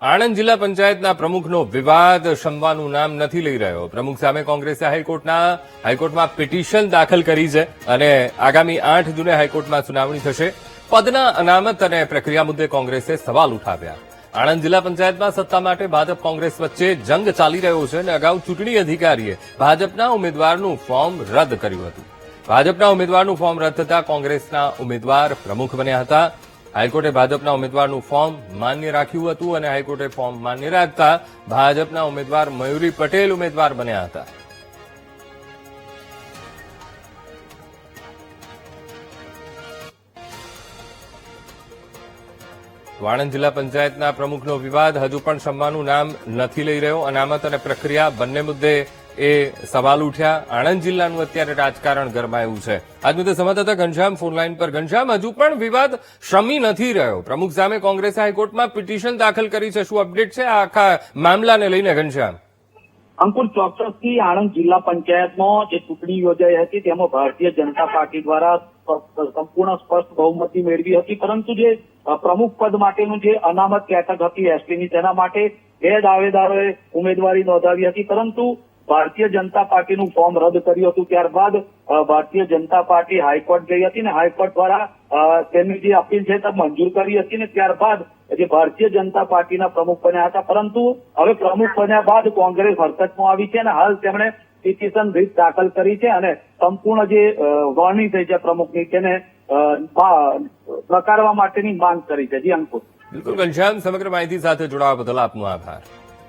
આણંદ જિલ્લા પંચાયતના પ્રમુખનો વિવાદ શમવાનું નામ નથી લઈ રહ્યો. પ્રમુખ સામે કોંગ્રેસે હાઈકોર્ટમાં પિટિશન દાખલ કરી છે અને આગામી 8 જૂને હાઈકોર્ટમાં સુનાવણી થશે. પદના અનામત અને પ્રક્રિયા મુદ્દે કોંગ્રેસે સવાલ ઉઠાવ્યા. આણંદ જિલ્લા પંચાયતમાં સત્તા માટે ભાજપ કોંગ્રેસ વચ્ચે જંગ ચાલી રહ્યો છે અને અગાઉ ચૂંટણી અધિકારીએ ભાજપના ઉમેદવારનું ફોર્મ રદ કર્યું હતું. ભાજપના ઉમેદવારનું ફોર્મ રદ થતા કોંગ્રેસના ઉમેદવાર પ્રમુખ બન્યા હતા. હાઈકોર્ટે ભાજપના ઉમેદવારનું ફોર્મ માન્ય રાખ્યું હતું અને હાઈકોર્ટે ફોર્મ માન્ય રાખતા ભાજપના ઉમેદવાર મયુરી પટેલ ઉમેદવાર બન્યા હતા. આણંદ જિલ્લા પંચાયતના પ્રમુખનો વિવાદ હજુ પણ શમવાનું નામ નથી લઈ રહ્યો. અનામત અને પ્રક્રિયા બંને મુદ્દે એ સવાલ ઉઠ્યા. આણંદ જિલ્લાનું અત્યારે રાજકારણ ગરમાયું છે. આજ મુદ્દે સંવાદદાતા ઘનશ્યામ ફોનલાઈન પર. ઘનશ્યામ, હજુ પણ વિવાદ શમી નથી રહ્યો. પ્રમુખ સામે કોંગ્રેસે હાઈકોર્ટમાં પિટિશન દાખલ કરી છે. શું અપડેટ છે આ આખા મામલાને લઈને ઘનશ્યામ? અંકુર, ચોક્કસથી આણંદ જિલ્લા પંચાયતમાં જે ચૂંટણી યોજાઈ હતી તેમાં ભારતીય જનતા પાર્ટી દ્વારા સંપૂર્ણ સ્પષ્ટ બહુમતી મેળવી હતી, પરંતુ જે પ્રમુખ પદ માટેનું જે અનામત બેઠક હતી એસટીની, તેના માટે 2 દાવેદારોએ ઉમેદવારી નોંધાવી હતી, પરંતુ ભારતીય જનતા પાર્ટીનું ફોર્મ રદ કર્યું હતું. ત્યારબાદ ભારતીય જનતા પાર્ટી હાઈકોર્ટ ગઈ હતી અને હાઈકોર્ટ દ્વારા તેમની જે અપીલ છે તે મંજૂર કરી હતી અને ત્યારબાદ જે ભારતીય જનતા પાર્ટીના પ્રમુખ બન્યા હતા. પરંતુ હવે પ્રમુખ બન્યા બાદ કોંગ્રેસ હરકતમાં આવી છે અને હાલ તેમણે પિટિશન રીટ દાખલ કરી છે અને સંપૂર્ણ જે વરણી થઈ છે પ્રમુખની તેને નકારવા માટેની માંગ કરી છે. જી અંકુર. બિલકુલ ઘનશ્યામ, સમગ્ર માહિતી સાથે જોડાવા બદલ આપનો આભાર.